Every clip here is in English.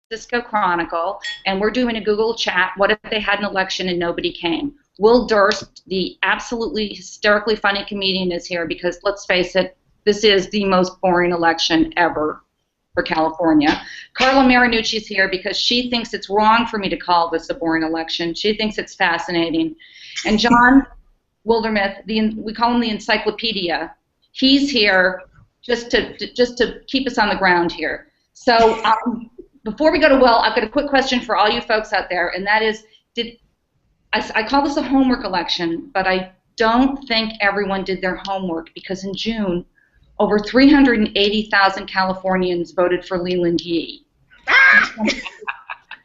Francisco Chronicle, and we're doing a Google chat. What if they had an election and nobody came? Will Durst, the absolutely hysterically funny comedian, is here because, let's face it, this is the most boring election ever for California. Carla Marinucci is here because she thinks it's wrong for me to call this a boring election. She thinks it's fascinating. And John Wildermuth, we call him the encyclopedia. He's here just to keep us on the ground here. So before we go to Will, I've got a quick question for all you folks out there, and that is, I call this a homework election, but I don't think everyone did their homework, because in June, over 380,000 Californians voted for Leland Yee.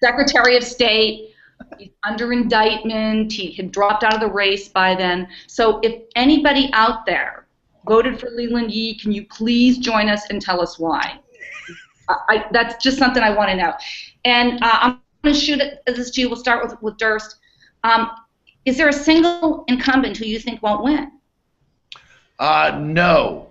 Secretary of State, he's under indictment, he had dropped out of the race by then. So if anybody out there voted for Leland Yee, can you please join us and tell us why? That's just something I want to know. And I'm going to shoot this to you. We'll start with Durst. Is there a single incumbent who you think won't win? No.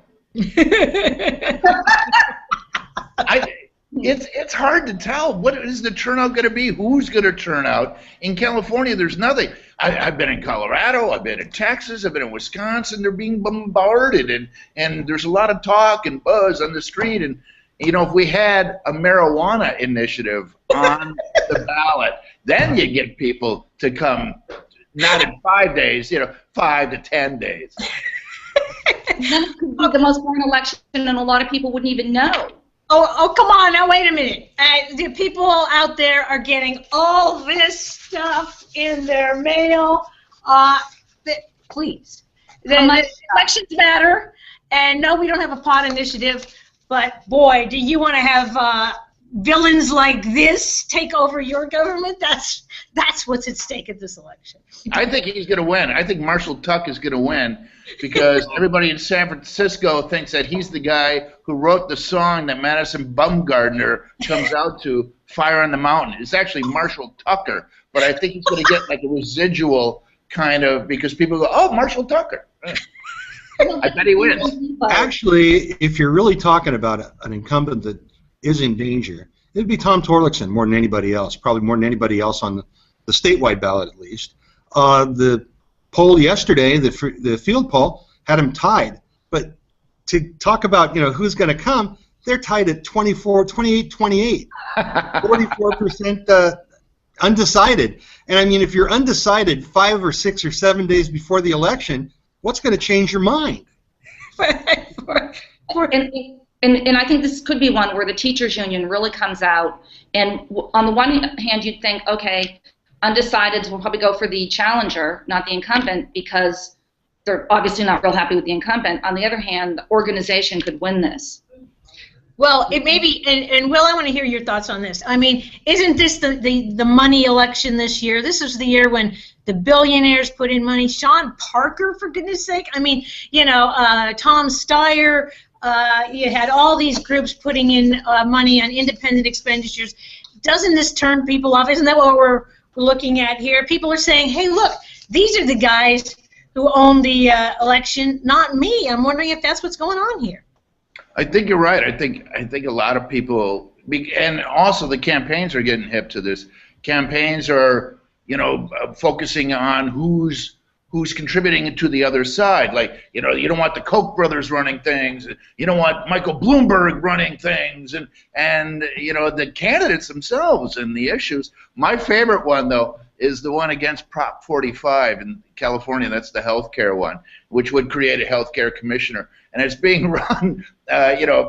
It's hard to tell. What is the turnout going to be? Who's going to turn out? In California, there's nothing. I've been in Colorado, I've been in Texas, I've been in Wisconsin. They're being bombarded, and there's a lot of talk and buzz on the street. And you know, if we had a marijuana initiative on the ballot, then you get people to come, not in 5 days, 5 to 10 days. Then it could be the most boring election, and a lot of people wouldn't even know. Oh, come on, now wait a minute. The people out there are getting all this stuff in their mail. Please. The elections matter, and no, we don't have a pot initiative, but boy, do you want to have villains like this take over your government? That's what's at stake at this election. I think he's going to win. I think Marshall Tuck is going to win because everybody in San Francisco thinks that he's the guy who wrote the song that Madison Bumgarner comes out to, Fire on the Mountain. It's actually Marshall Tucker, but I think he's going to get like a residual kind of, because people go, oh, Marshall Tucker. I bet he wins. Actually, if you're really talking about an incumbent that is in danger, it'd be Tom Torlakson more than anybody else, probably more than anybody else on the statewide ballot at least. The poll yesterday, the field poll, had him tied. But to talk about who's going to come, they're tied at 28-28, 44% undecided. And I mean, if you're undecided 5 or 6 or 7 days before the election, what's going to change your mind? And I think this could be one where the teachers union really comes out, and on the one hand you'd think, okay, undecideds will probably go for the challenger, not the incumbent, because they're obviously not real happy with the incumbent. On the other hand, the organization could win this. Well, it may be, and Will, I want to hear your thoughts on this. I mean, isn't this the money election this year? This is the year when the billionaires put in money. Sean Parker, for goodness sake. I mean, Tom Steyer. You had all these groups putting in money on independent expenditures. Doesn't this turn people off? Isn't that what we're looking at here? People are saying, hey, look, these are the guys who own the election, not me. I'm wondering if that's what's going on here. I think you're right. I think a lot of people, and also the campaigns are getting hip to this. Campaigns are, focusing on who's contributing to the other side. Like, you don't want the Koch brothers running things. You don't want Michael Bloomberg running things, and the candidates themselves and the issues. My favorite one, though, is the one against Prop 45 in California. That's the healthcare one, which would create a healthcare commissioner. And it's being run,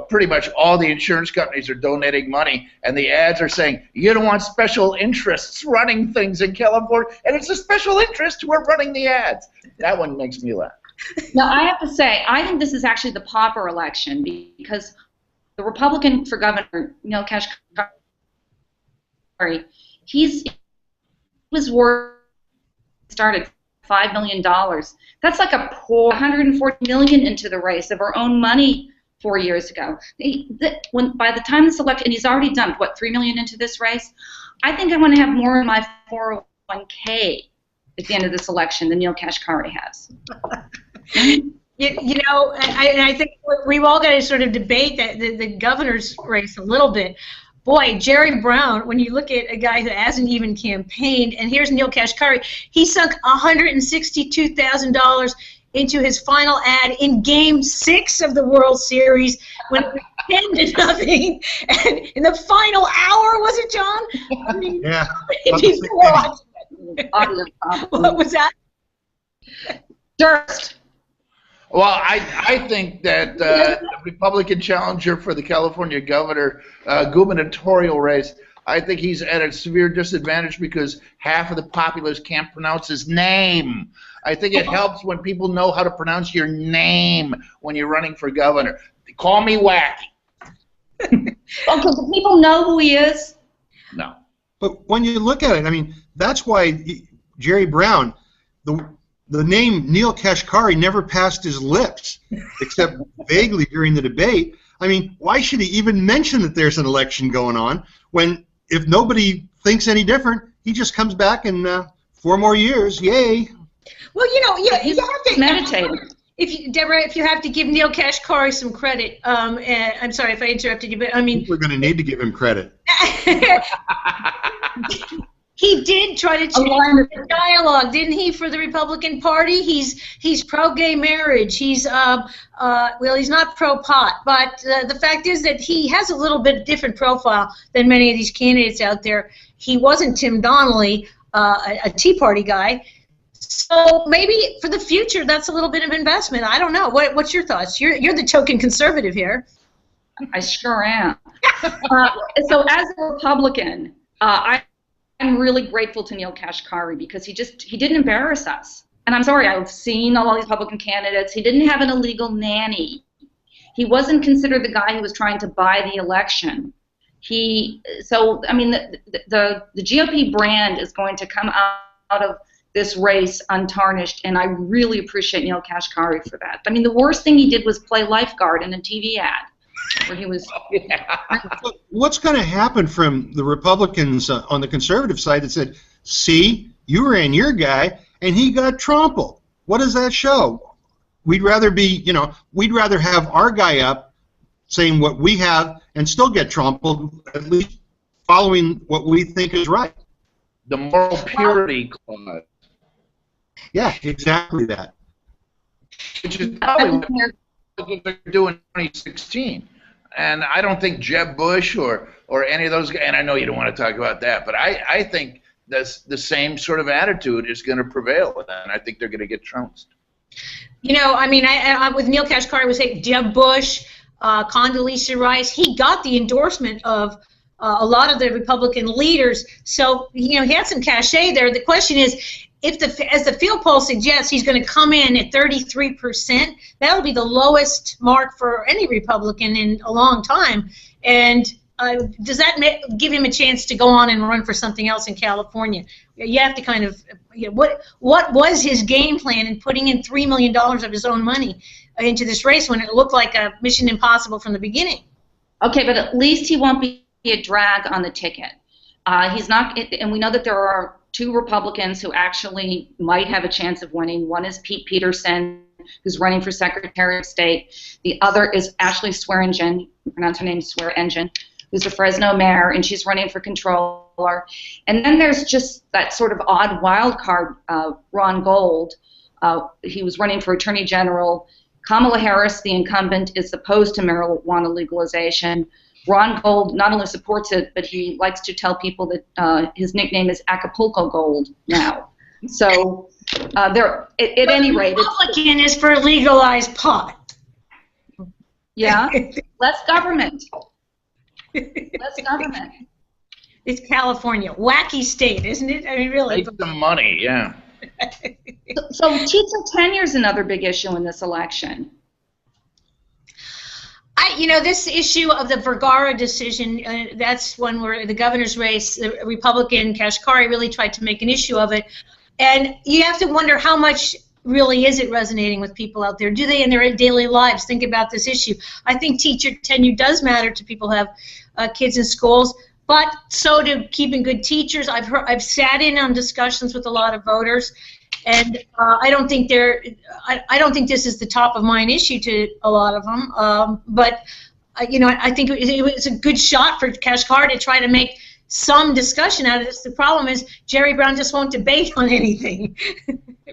pretty much all the insurance companies are donating money, and the ads are saying, you don't want special interests running things in California, and it's a special interest who are running the ads. That one makes me laugh. Now, I have to say, I think this is actually the pauper election, because the Republican for governor, Neil Kashkari, he was worth started $5 million. That's like a poor $140 million into the race of our own money 4 years ago. By the time this election, and he's already dumped, what, $3 million into this race? I think I want to have more in my 401k at the end of this election than Neil Kashkari has. I think we've all got to sort of debate the governor's race a little bit. boy, Jerry Brown, when you look at a guy who hasn't even campaigned, and here's Neil Kashkari, he sunk $162,000 into his final ad in Game 6 of the World Series when it was 10-0, and in the final hour, was it, John? I mean, Yeah. What was that? Durst. Well, I think that the Republican challenger for the California gubernatorial race, I think he's at a severe disadvantage because half of the populace can't pronounce his name. I think it helps when people know how to pronounce your name when you're running for governor. Call me wacky. Okay, do people know who he is? No. But when you look at it, I mean, that's why Jerry Brown, the name Neil Kashkari never passed his lips, except vaguely during the debate. I mean, why should he even mention that there's an election going on when, if nobody thinks any different, he just comes back in 4 more years, yay. Well, you know, you have to meditate. Deborah, if you have to give Neil Kashkari some credit, I'm sorry if I interrupted you, but I mean, we're going to need to give him credit. He did try to change the dialogue, didn't he, for the Republican Party? He's pro-gay marriage. He's well, he's not pro-pot, but the fact is that he has a little bit different profile than many of these candidates out there. He wasn't Tim Donnelly, a Tea Party guy. So maybe for the future, that's a little bit of investment. I don't know. What's your thoughts? You're the token conservative here. I sure am. So as a Republican, I'm really grateful to Neil Kashkari because he didn't embarrass us. And I'm sorry, I've seen all these Republican candidates. He didn't have an illegal nanny. He wasn't considered the guy who was trying to buy the election. So I mean, the GOP brand is going to come out of this race untarnished, and I really appreciate Neil Kashkari for that. I mean, the worst thing he did was play lifeguard in a TV ad. Where he was. What's going to happen from the Republicans on the conservative side that said, see, you ran your guy and he got trampled? What does that show? We'd rather we'd rather have our guy up saying what we have and still get trampled, at least following what we think is right. The moral purity clause. Yeah, exactly that. Which is probably what they're doing in 2016. And I don't think Jeb Bush or any of those guys, and I know you don't want to talk about that, but I think the same sort of attitude is going to prevail, and I think they're going to get trounced. You know, I mean, I with Neil Kashkari, I would say Jeb Bush, Condoleezza Rice, he got the endorsement of a lot of the Republican leaders, so, you know, he had some cachet there. The question is, as the field poll suggests, he's going to come in at 33%. That'll be the lowest mark for any Republican in a long time. And does that give him a chance to go on and run for something else in California? You have to kind of, you know, what was his game plan in putting in $3 million of his own money into this race when it looked like a mission impossible from the beginning? Okay, but at least he won't be a drag on the ticket. He's not, and we know that there are 2 Republicans who actually might have a chance of winning. One is Pete Peterson, who's running for Secretary of State. The other is Ashley Swearingen, pronounce her name Swearingen, who's a Fresno mayor, and she's running for controller. And then there's just that sort of odd wild card, Ron Gold. He was running for Attorney General. Kamala Harris, the incumbent, is opposed to marijuana legalization. Ron Gold not only supports it, but he likes to tell people that his nickname is Acapulco Gold now. So at any rate, Republican is for legalized pot. Yeah, less government. Less government. It's California, wacky state, isn't it? I mean, really. Take the money, yeah. So teacher tenure is another big issue in this election. You know, this issue of the Vergara decision, that's one where the governor's race, the Republican Kashkari really tried to make an issue of it. And you have to wonder how much really is it resonating with people out there? Do they in their daily lives think about this issue? I think teacher tenure does matter to people who have kids in schools, but so do keeping good teachers. I've sat in on discussions with a lot of voters, and I don't think this is the top of mind issue to a lot of them. But you know, I think it was a good shot for Kashgar to try to make some discussion out of this. The problem is Jerry Brown just won't debate on anything.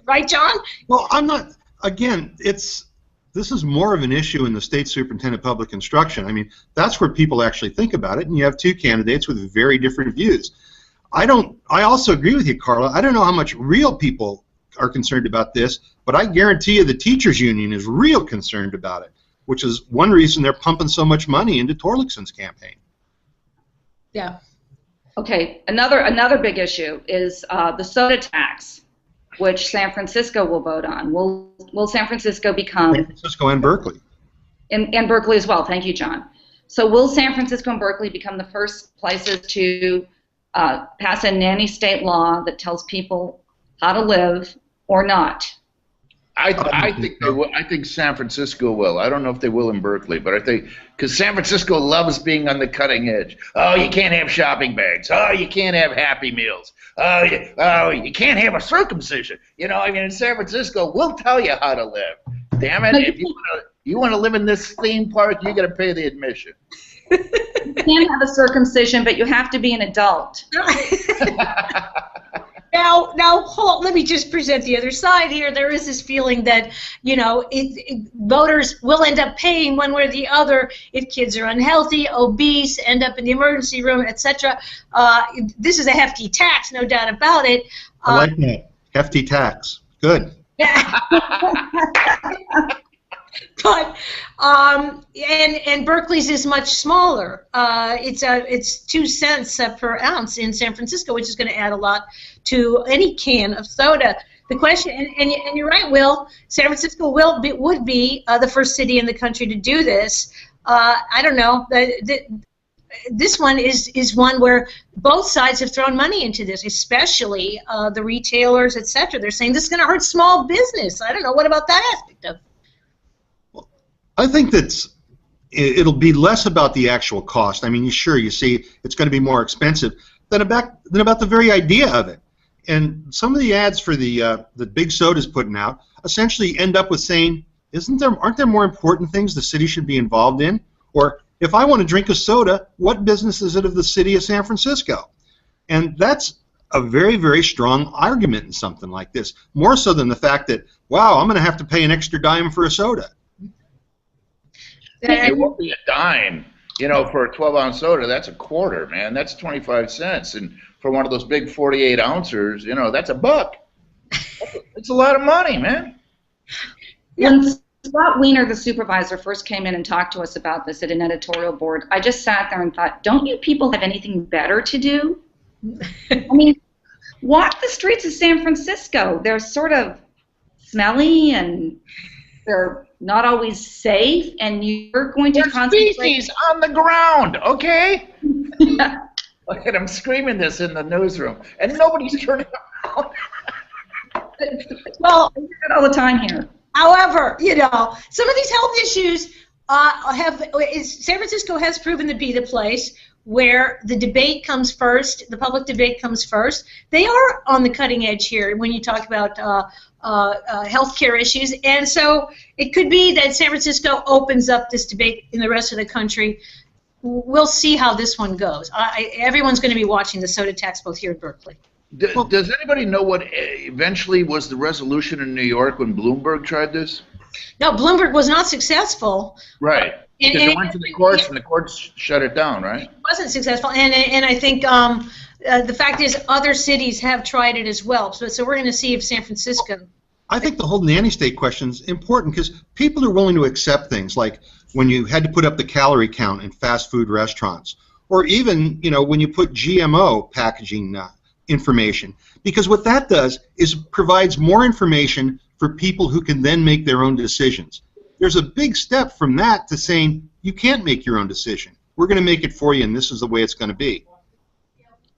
Right, John? Well, I'm not, again, this is more of an issue in the state superintendent of public instruction. I mean, that's where people actually think about it, and you have two candidates with very different views. I also agree with you, Carla. I don't know how much real people are concerned about this, but I guarantee you the teachers union is real concerned about it, which is one reason they're pumping so much money into Torlikson's campaign. Yeah. Okay, another big issue is the soda tax, which San Francisco will vote on. Will San Francisco become... San Francisco and Berkeley. And Berkeley as well. Thank you, John. So will San Francisco and Berkeley become the first places to pass a nanny state law that tells people how to live or not? I think they will. I think San Francisco will. I don't know if they will in Berkeley, but I think because San Francisco loves being on the cutting edge. Oh, you can't have shopping bags. Oh, you can't have Happy Meals. Oh, you can't have a circumcision. You know, I mean, in San Francisco, we'll tell you how to live. Damn it! If you want to live in this theme park, you got to pay the admission. You can have a circumcision, but you have to be an adult. Now, hold, let me just present the other side here. There is this feeling that, you know, voters will end up paying one way or the other if kids are unhealthy, obese, end up in the emergency room, etc. This is a hefty tax, no doubt about it. I like that. Hefty tax. Good. But and Berkeley's is much smaller. It's 2 cents per ounce in San Francisco, which is going to add a lot to any can of soda. The question, and you're right, Will. San Francisco would be the first city in the country to do this. I don't know. This one is one where both sides have thrown money into this, especially the retailers, etc. They're saying this is going to hurt small business. I don't know. What about that aspect of it? I think it'll be less about the actual cost. I mean, sure, you see it's going to be more expensive than about the very idea of it. And some of the ads for the big sodas putting out essentially end up with saying, aren't there more important things the city should be involved in? Or if I want to drink a soda, what business is it of the city of San Francisco? And that's a very, very strong argument in something like this, more so than the fact that, wow, I'm going to have to pay an extra dime for a soda. It won't be a dime, you know, for a 12-ounce soda. That's a quarter, man. That's 25 cents. And for one of those big 48 ouncers, you know, that's $1. It's a lot of money, man. When Scott Wiener, the supervisor, first came in and talked to us about this at an editorial board, I just sat there and thought, don't you people have anything better to do? I mean, walk the streets of San Francisco. They're sort of smelly and they're not always safe, and you're going to concentrate. Species on the ground, okay? Look at, I'm screaming this in the newsroom, and nobody's turning around. Well, I hear it all the time here. However, you know, some of these health issues San Francisco has proven to be the place where the debate comes first, the public debate comes first. They are on the cutting edge here when you talk about healthcare issues, and so it could be that San Francisco opens up this debate in the rest of the country. We'll see how this one goes. Everyone's going to be watching the soda tax both here in Berkeley. Does anybody know what eventually was the resolution in New York when Bloomberg tried this? No, Bloomberg was not successful. Right. Because it went to the courts, and the courts shut it down, right? It wasn't successful, and I think the fact is other cities have tried it as well. So we're going to see if San Francisco. I think the whole nanny state question is important because people are willing to accept things like when you had to put up the calorie count in fast food restaurants, or even when you put GMO packaging information, because what that does is provides more information for people who can then make their own decisions. There's a big step from that to saying you can't make your own decision. We're going to make it for you, and this is the way it's going to be.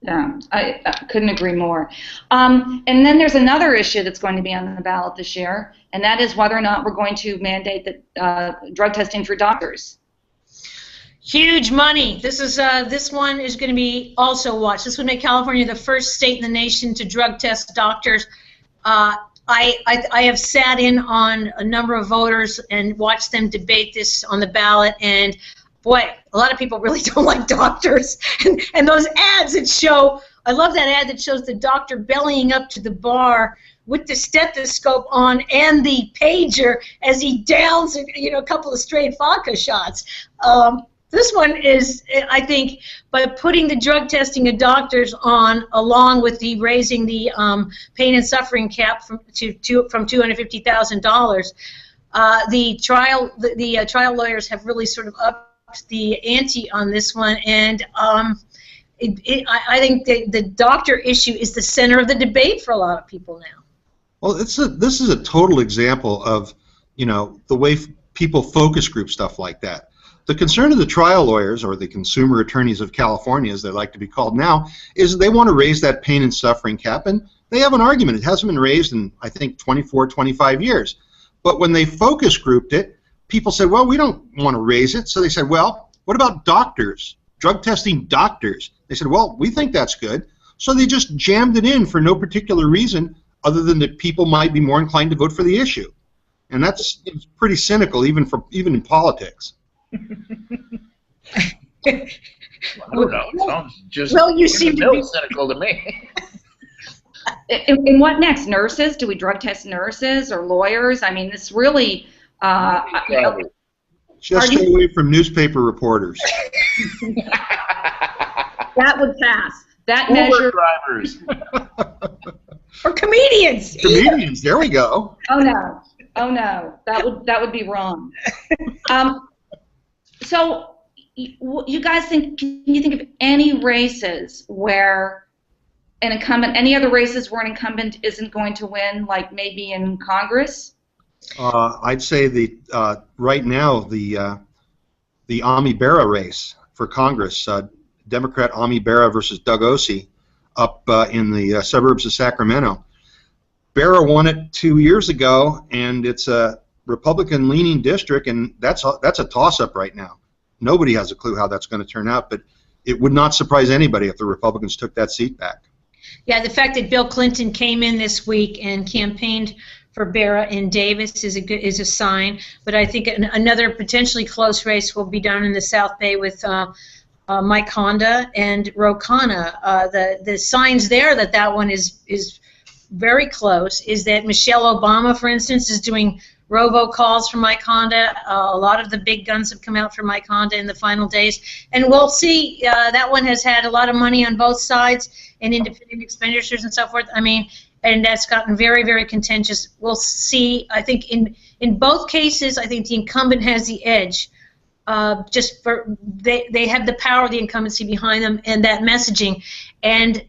Yeah, I couldn't agree more. And then there's another issue that's going to be on the ballot this year, and that is whether or not we're going to mandate that drug testing for doctors. Huge money. This one is going to be also watched. This would make California the first state in the nation to drug test doctors. I have sat in on a number of voters and watched them debate this on the ballot, and boy, a lot of people really don't like doctors. And those ads that show, I love that ad that shows the doctor bellying up to the bar with the stethoscope on and the pager as he downs, a couple of straight vodka shots. This one is, I think, by putting the drug testing of doctors on, along with the raising the pain and suffering cap from $250,000, the trial lawyers have really sort of upped the ante on this one, and I think the doctor issue is the center of the debate for a lot of people now. Well, this is a total example of, the way people focus group stuff like that. The concern of the trial lawyers, or the consumer attorneys of California, as they like to be called now, is they want to raise that pain and suffering cap, and they have an argument. It hasn't been raised in, I think, 24, 25 years. But when they focus grouped it, people said, well, we don't want to raise it. So they said, well, what about doctors, drug testing doctors? They said, well, we think that's good. So they just jammed it in for no particular reason other than that people might be more inclined to vote for the issue. And it's pretty cynical, even in politics. I don't know. It sounds just you seem to be cynical to me. And what next? Nurses? Do we drug test nurses or lawyers? I mean, this really. Just stay away from newspaper reporters. That would pass. That Uber measure. drivers. or comedians. Comedians. There we go. Oh no. Oh no. That would be wrong. So, you guys can you think of any races where an incumbent, any other races where an incumbent isn't going to win, like maybe in Congress? I'd say right now the Ami Berra race for Congress, Democrat Ami Berra versus Doug Ossie, up in the suburbs of Sacramento. Berra won it 2 years ago, and it's a Republican-leaning district, and that's a toss-up right now. Nobody has a clue how that's going to turn out, but it would not surprise anybody if the Republicans took that seat back. Yeah, the fact that Bill Clinton came in this week and campaigned for Berra in Davis is a sign. But I think another potentially close race will be done in the South Bay with Mike Honda and Ro Khanna. The signs there that one is very close is that Michelle Obama, for instance, is doing robocalls for Mike Honda. A lot of the big guns have come out for Mike Honda in the final days. And we'll see. That one has had a lot of money on both sides and independent expenditures and so forth. I mean, and that's gotten very, very contentious. We'll see. I think in both cases, I think the incumbent has the edge. Just for they have the power of the incumbency behind them and that messaging and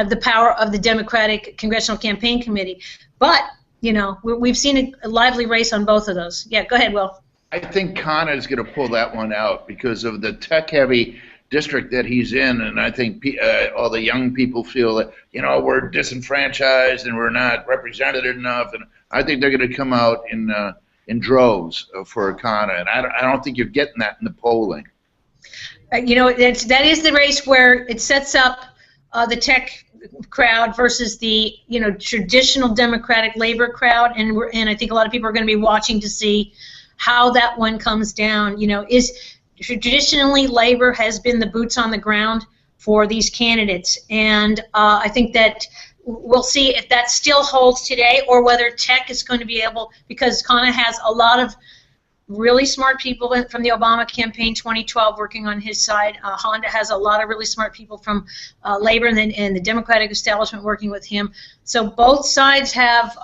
the power of the Democratic Congressional Campaign Committee. But we've seen a lively race on both of those. Yeah, go ahead, Will. I think Khanna is going to pull that one out because of the tech-heavy district that he's in, and I think all the young people feel that we're disenfranchised and we're not represented enough, and I think they're going to come out in droves for Khanna, and I don't think you're getting that in the polling. That is the race where it sets up the tech crowd versus the traditional Democratic labor crowd, and I think a lot of people are going to be watching to see how that one comes down. Traditionally labor has been the boots on the ground for these candidates, and I think that we'll see if that still holds today or whether tech is going to be able, because Khanna has a lot of really smart people from the Obama campaign 2012 working on his side. Honda has a lot of really smart people from labor and the Democratic establishment working with him. So both sides have,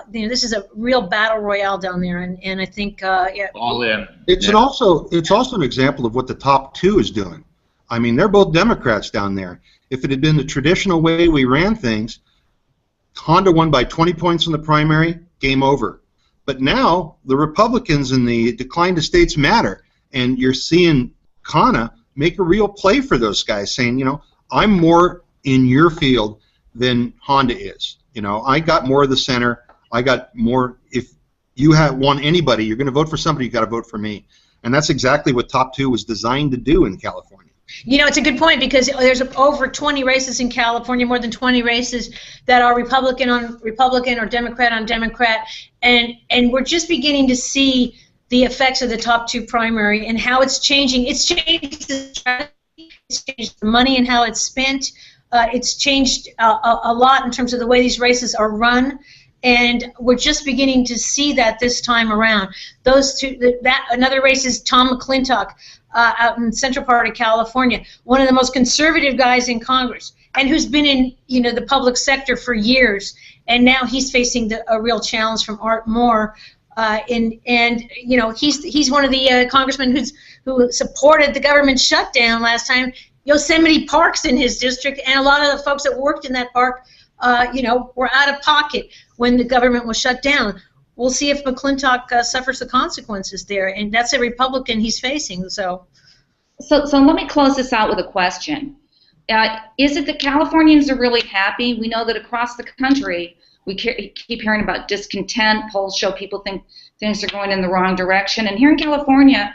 this is a real battle royale down there, and I think, yeah. All in. It's also an example of what the top two is doing. I mean, they're both Democrats down there. If it had been the traditional way we ran things, Honda won by 20 points in the primary, game over. But now the Republicans and the decline to states matter, and you're seeing Khanna make a real play for those guys, saying, I'm more in your field than Honda is. I got more of the center. I got more. If you want anybody, you're going to vote for somebody, you got to vote for me. And that's exactly what Top 2 was designed to do in California. It's a good point, because there's over 20 races in California, more than 20 races that are Republican on Republican or Democrat on Democrat, and we're just beginning to see the effects of the top 2 primary and how it's changing. It's changed the strategy, it's changed the money and how it's spent. It's changed a lot in terms of the way these races are run, and we're just beginning to see that this time around. Those two, another race is Tom McClintock out in the central part of California, one of the most conservative guys in Congress, and who's been in the public sector for years, and now he's facing a real challenge from Art Moore. And he's one of the congressmen who supported the government shutdown last time. Yosemite Park's in his district, and a lot of the folks that worked in that park, were out of pocket when the government was shut down. We'll see if McClintock suffers the consequences there, and that's a Republican he's facing. So let me close this out with a question. Is it that Californians are really happy? We know that across the country, we keep hearing about discontent. Polls show people think things are going in the wrong direction. And here in California,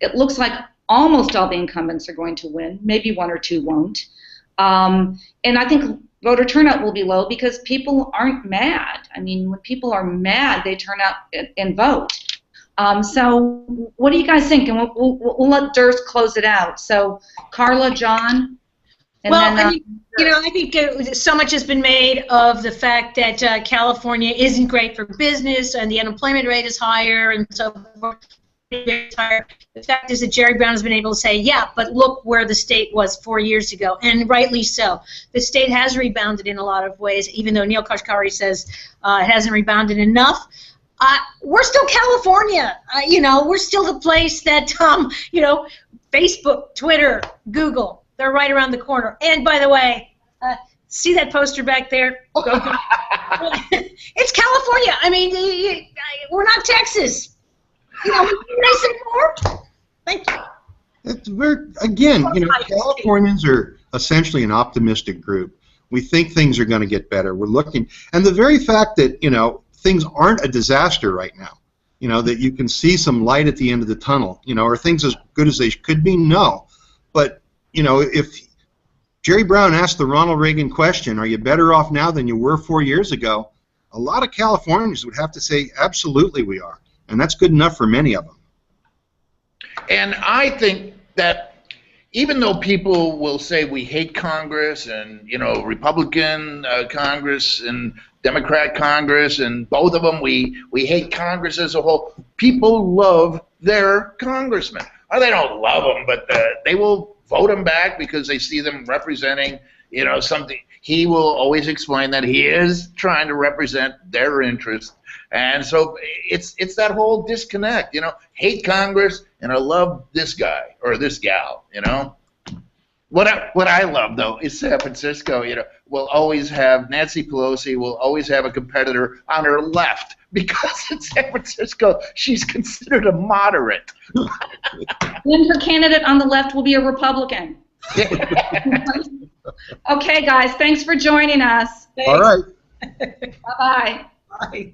it looks like almost all the incumbents are going to win. Maybe 1 or 2 won't. And I think voter turnout will be low because people aren't mad. I mean, when people are mad, they turn out and vote. So what do you guys think? And we'll let Durst close it out. So Carla, John? I think so much has been made of the fact that California isn't great for business and the unemployment rate is higher and so forth. The fact is that Jerry Brown has been able to say, yeah, but look where the state was 4 years ago, and rightly so. The state has rebounded in a lot of ways, even though Neil Kashkari says it hasn't rebounded enough. We're still California. We're still the place that, Facebook, Twitter, Google, they're right around the corner. And by the way, see that poster back there? It's California. I mean, we're not Texas. We can raise some more. Thank you. Californians are essentially an optimistic group. We think things are going to get better. We're looking, and the very fact that things aren't a disaster right now, that you can see some light at the end of the tunnel, are things as good as they could be? No, but if Jerry Brown asked the Ronald Reagan question, are you better off now than you were 4 years ago? A lot of Californians would have to say, absolutely we are. And that's good enough for many of them. And I think that even though people will say we hate Congress and, Republican Congress and Democrat Congress and both of them, we hate Congress as a whole, people love their congressmen. Or they don't love them, but they will vote them back because they see them representing, something. He will always explain that he is trying to represent their interests. And so it's that whole disconnect, hate Congress and I love this guy or this gal, What I love though is San Francisco, will always have Nancy Pelosi will always have a competitor on her left because in San Francisco she's considered a moderate. Then her candidate on the left will be a Republican. Okay, guys, thanks for joining us. All right. Bye-bye. Bye.